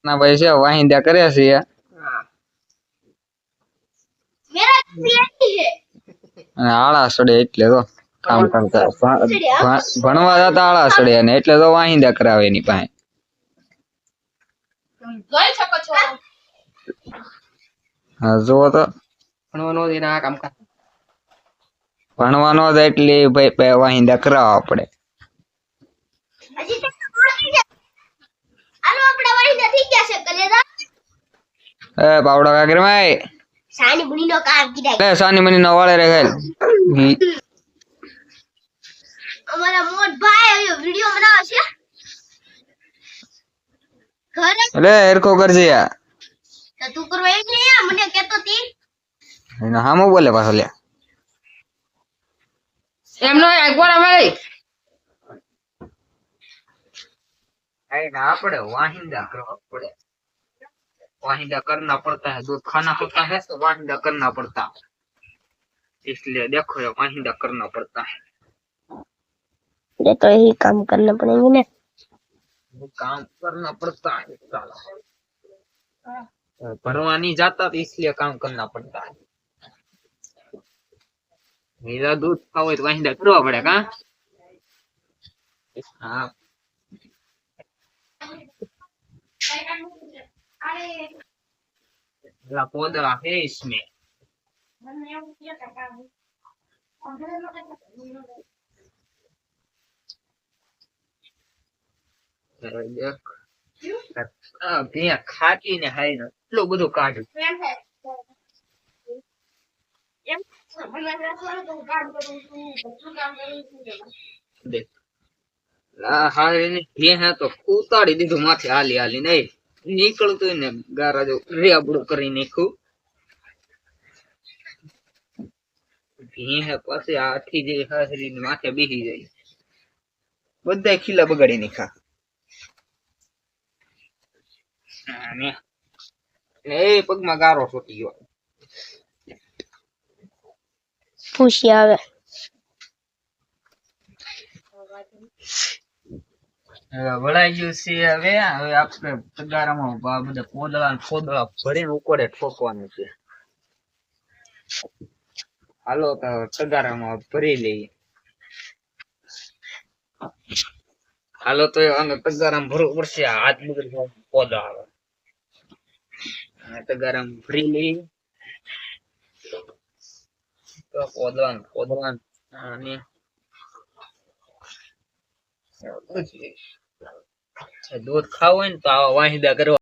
ના ભાઈ છે વાહિંદા કરે છે અને આળા સડે એટલે તો કામ કરતા ભણવા જતા આળા સડે અને એટલે તો વાહિંદા કરાવે એની પાસે હા જો તો ભણવાનો જ એટલે ભાઈ વાહિંદા કરાવવા પડે એ પાવડા કાકર ભાઈ સાની મુની નો કામ કીધા સાની મુની નો વાળે રે ગેલ અમારા મોટ ભાઈ વિડિયો બનાવે છે ઘરે અરે એરકો કરજે યાર તો તું કરવા એક ને મને કેતો તી એના હામો બોલે પાછો લે એમનો એકવાર ભાઈ આઈ ના આપણે વાહિંદા કરવા પડે वाहिंदा करना पड़ता है दूध खाना होता है तो वाहिंदा करना पड़ता है इसलिए देखो ये वाहिंदा करना पड़ता है ये तो यही काम करना पड़ेंगे ना काम करना पड़ता है भरवा नहीं जाता तो इसलिए काम करना पड़ता है मेरा दूध खाओ तो वाहिंदा करवा पड़ेगा हाँ पोदड़ा है इसमें देख खाटी ने हाय ने એટલું બધું કાઢ્યું દેખ હારે ને ભે તો ઉતાડી દીધું માથે હાલી હાલી નહીં નીકળતું ને ગારા જો રેબડું કરી નાખ્યું ભે પછી આથી જે હાસરી માથે બેસી જાય બધા ખીલા બગાડી નાખ્યા એ પગમાં ગારો છૂટી ગયો પૂછી આવે વળાઈ ગયું છે હવે હવે આપણે તગારામાં આ બધા પોદળા ભરીને ઉકોડે ઠોકવાનું છે હાલો તો તગારામાં ભરી લઈએ હાલો તો અમે તગારામાં ભરવું પડશે હાથ બગડી પોદળા આવે તગારામાં ભરી લઈએ તો પોદળા અને दूध खाओ तो वाहिदा करो